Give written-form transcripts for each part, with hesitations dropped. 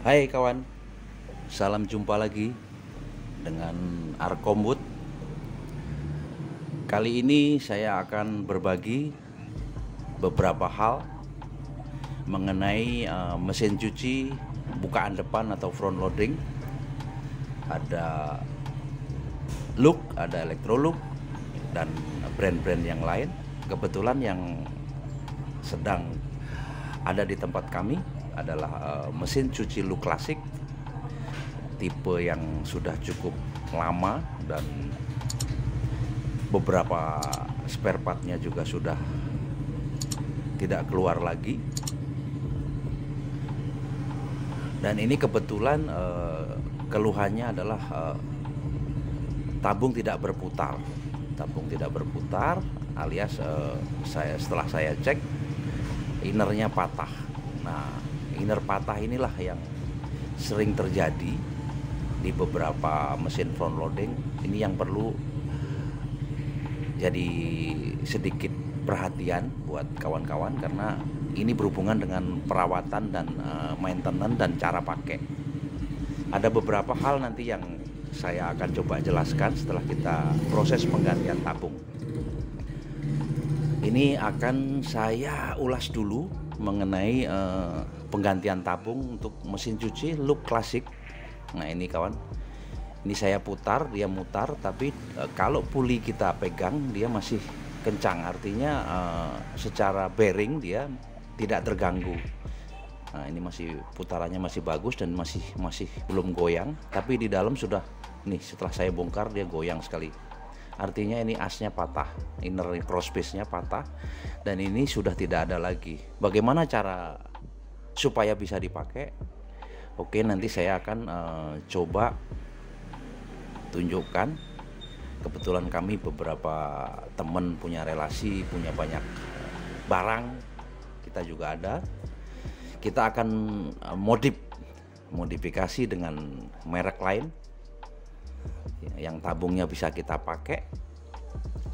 Hai kawan, salam jumpa lagi dengan Arkombut. Kali ini saya akan berbagi beberapa hal mengenai mesin cuci bukaan depan atau front loading. Ada look, ada electrolux, dan brand-brand yang lain. Kebetulan yang sedang ada di tempat kami adalah mesin cuci look klasik, tipe yang sudah cukup lama dan beberapa spare partnya juga sudah tidak keluar lagi. Dan ini kebetulan keluhannya adalah tabung tidak berputar. Tabung tidak berputar alias setelah saya cek innernya patah. Nah, inner patah inilah yang sering terjadi di beberapa mesin front loading. Ini yang perlu jadi sedikit perhatian buat kawan-kawan karena ini berhubungan dengan perawatan dan maintenance dan cara pakai. Ada beberapa hal nanti yang saya akan coba jelaskan setelah kita proses penggantian tabung. Ini akan saya ulas dulu mengenai penggantian tabung untuk mesin cuci look klasik. Nah ini kawan, ini saya putar, dia mutar, tapi kalau puli kita pegang dia masih kencang, artinya secara bearing dia tidak terganggu. Nah ini masih putarannya masih bagus dan masih belum goyang, tapi di dalam sudah nih setelah saya bongkar dia goyang sekali. Artinya ini asnya patah, inner crosspiece-nya patah dan ini sudah tidak ada lagi. Bagaimana cara supaya bisa dipakai? Oke, nanti saya akan coba tunjukkan. Kebetulan kami beberapa teman punya relasi, punya banyak barang, kita juga ada. Kita akan modifikasi dengan merek lain yang tabungnya bisa kita pakai.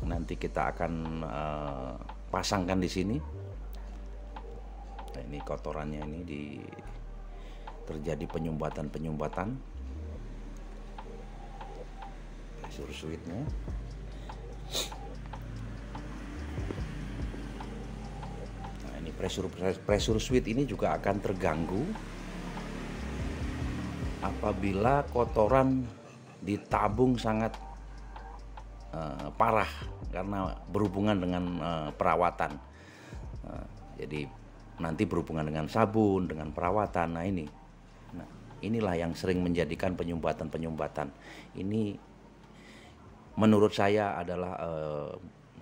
Nanti kita akan pasangkan di sini. Nah, ini kotorannya ini terjadi penyumbatan pressure switch-nya. Nah, ini pressure switch ini juga akan terganggu apabila kotoran di tabung sangat parah karena berhubungan dengan perawatan. Jadi nanti berhubungan dengan sabun, dengan perawatan. Nah inilah yang sering menjadikan penyumbatan. Ini menurut saya adalah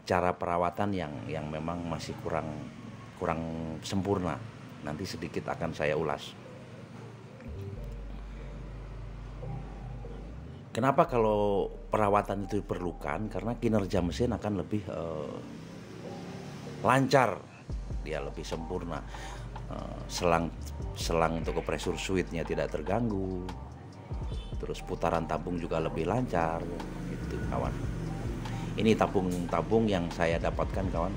cara perawatan yang memang masih kurang sempurna. Nanti sedikit akan saya ulas. Kenapa kalau perawatan itu diperlukan? Karena kinerja mesin akan lebih lancar, dia lebih sempurna. Selang untuk pressure switch-nya tidak terganggu, terus putaran tabung juga lebih lancar, gitu kawan. Ini tabung yang saya dapatkan kawan,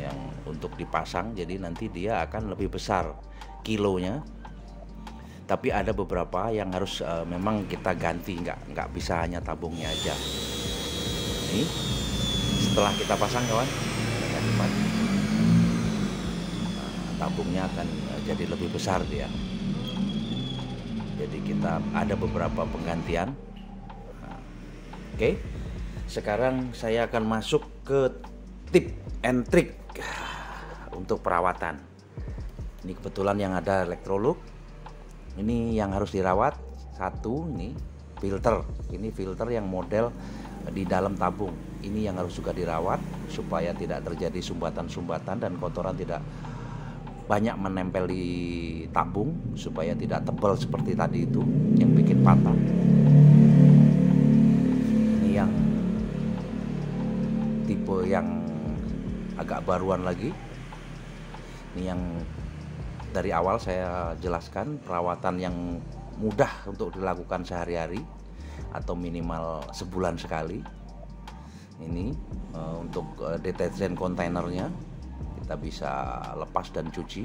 yang untuk dipasang, jadi nanti dia akan lebih besar kilonya. Tapi ada beberapa yang harus memang kita ganti, nggak bisa hanya tabungnya aja. Ini setelah kita pasang kawan, tabungnya akan jadi lebih besar dia. Jadi kita ada beberapa penggantian. Oke, sekarang saya akan masuk ke tip and trick untuk perawatan. Ini kebetulan yang ada electrolux. Ini yang harus dirawat. Satu, ini filter. Ini filter yang model di dalam tabung. Ini yang harus juga dirawat supaya tidak terjadi sumbatan-sumbatan dan kotoran tidak banyak menempel di tabung, supaya tidak tebal seperti tadi itu yang bikin patah. Ini yang tipe yang agak baruan lagi. Ini yang dari awal saya jelaskan, perawatan yang mudah untuk dilakukan sehari-hari atau minimal sebulan sekali. Ini untuk deterjen kontainernya kita bisa lepas dan cuci.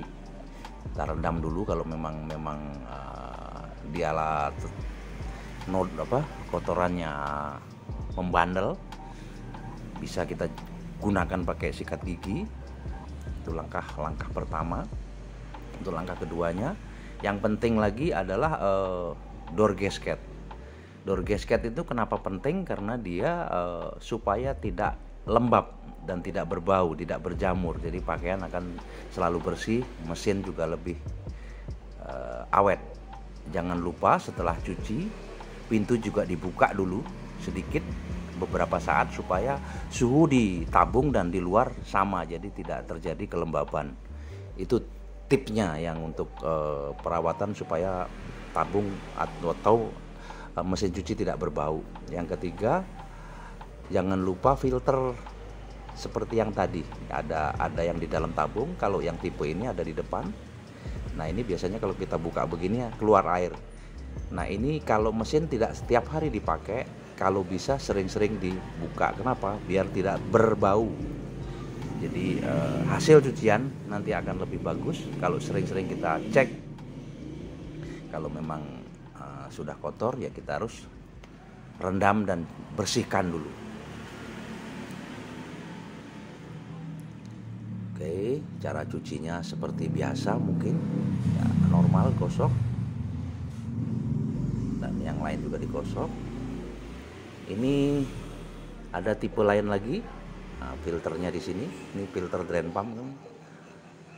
Kita rendam dulu kalau memang dialah kotorannya membandel, bisa kita gunakan pakai sikat gigi. Itu langkah pertama. Untuk langkah keduanya, yang penting lagi adalah door gasket. Door gasket itu kenapa penting? Karena dia supaya tidak lembab dan tidak berbau, tidak berjamur. Jadi pakaian akan selalu bersih, mesin juga lebih awet. Jangan lupa setelah cuci, pintu juga dibuka dulu sedikit beberapa saat supaya suhu di tabung dan di luar sama, jadi tidak terjadi kelembaban. Itu tipsnya yang untuk perawatan supaya tabung atau mesin cuci tidak berbau. Yang ketiga, jangan lupa filter seperti yang tadi, ada yang di dalam tabung. Kalau yang tipe ini ada di depan. Nah, ini biasanya kalau kita buka begini ya, keluar air. Nah, ini kalau mesin tidak setiap hari dipakai, kalau bisa sering-sering dibuka. Kenapa? Biar tidak berbau. Jadi hasil cucian nanti akan lebih bagus kalau sering-sering kita cek. Kalau memang sudah kotor, ya kita harus rendam dan bersihkan dulu. Oke, cara cucinya seperti biasa mungkin ya, normal, gosok, dan yang lain juga digosok. Ini ada tipe lain lagi. Nah, filternya di sini, ini filter drain pump kan,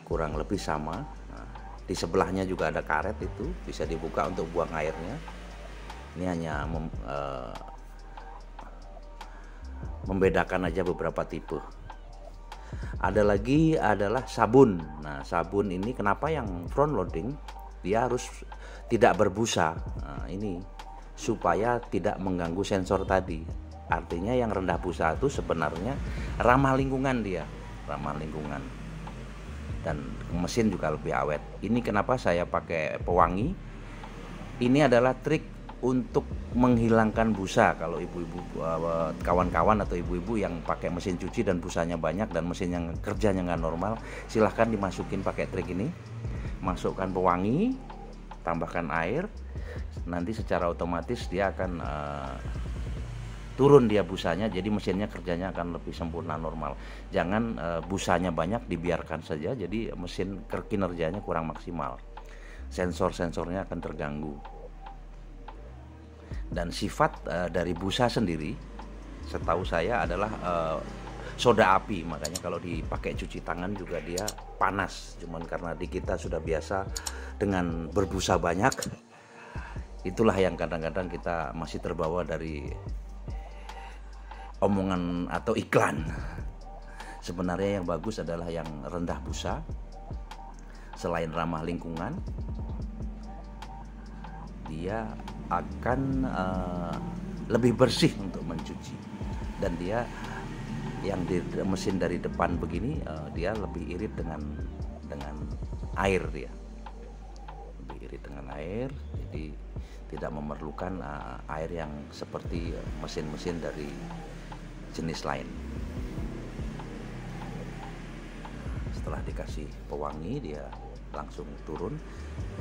kurang lebih sama. Nah, di sebelahnya juga ada karet, itu bisa dibuka untuk buang airnya. Ini hanya membedakan aja beberapa tipe. Ada lagi adalah sabun. Nah, sabun ini kenapa yang front loading dia harus tidak berbusa. Nah, ini supaya tidak mengganggu sensor tadi. Artinya yang rendah busa itu sebenarnya ramah lingkungan, dia ramah lingkungan, dan mesin juga lebih awet. Ini kenapa saya pakai pewangi. Ini adalah trik untuk menghilangkan busa. Kalau ibu-ibu, kawan-kawan atau ibu-ibu yang pakai mesin cuci dan busanya banyak dan mesin yang kerjanya nggak normal, silahkan dimasukin pakai trik ini. Masukkan pewangi, tambahkan air, nanti secara otomatis dia akan turun dia busanya, jadi mesinnya kerjanya akan lebih sempurna, normal. Jangan busanya banyak dibiarkan saja, jadi mesin kinerjanya kurang maksimal, sensornya akan terganggu. Dan sifat dari busa sendiri setahu saya adalah soda api, makanya kalau dipakai cuci tangan juga dia panas. Cuman karena di kita sudah biasa dengan berbusa banyak, itulah yang kadang-kadang kita masih terbawa dari omongan atau iklan. Sebenarnya yang bagus adalah yang rendah busa. Selain ramah lingkungan, dia akan lebih bersih untuk mencuci. Dan dia yang di mesin dari depan begini, dia lebih irit dengan air, dia lebih irit dengan air, jadi tidak memerlukan air yang seperti mesin-mesin dari jenis lain. Setelah dikasih pewangi, dia langsung turun.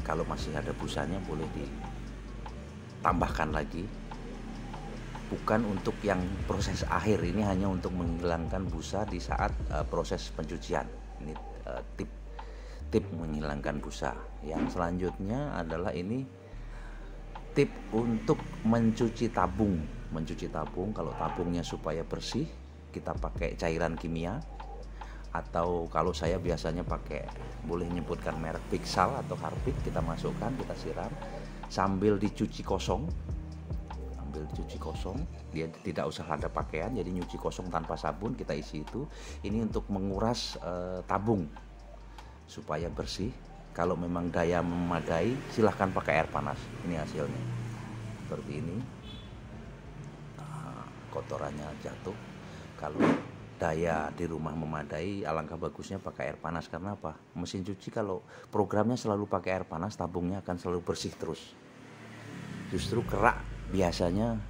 Kalau masih ada busanya boleh ditambahkan lagi. Bukan untuk yang proses akhir, ini hanya untuk menghilangkan busa di saat proses pencucian. Ini tip menghilangkan busa. Yang selanjutnya adalah ini tip untuk mencuci tabung. Kalau tabungnya supaya bersih, kita pakai cairan kimia, atau kalau saya biasanya pakai, boleh nyebutkan merek, Pixal atau Harpic. Kita masukkan, kita siram sambil dicuci kosong. Dia tidak usah ada pakaian, jadi nyuci kosong tanpa sabun, kita isi itu. Ini untuk menguras tabung supaya bersih. Kalau memang daya memadai, silahkan pakai air panas. Ini hasilnya seperti ini. Kotorannya jatuh. Kalau daya di rumah memadai, alangkah bagusnya pakai air panas. Karena apa? Mesin cuci kalau programnya selalu pakai air panas, tabungnya akan selalu bersih terus. Justru kerak biasanya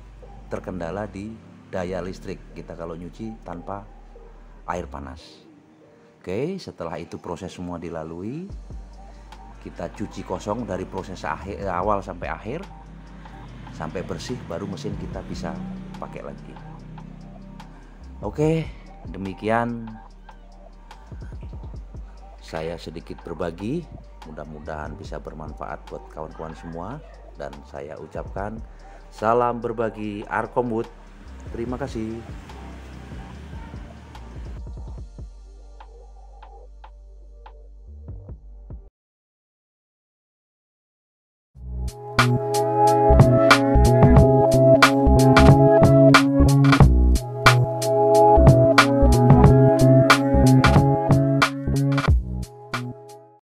terkendala di daya listrik kita kalau nyuci tanpa air panas. Oke, setelah itu proses semua dilalui, kita cuci kosong dari proses awal sampai akhir, sampai bersih, baru mesin kita bisa pakai lagi. Oke, demikian saya sedikit berbagi, mudah-mudahan bisa bermanfaat buat kawan-kawan semua, dan saya ucapkan salam berbagi Arkom Wood. Terima kasih.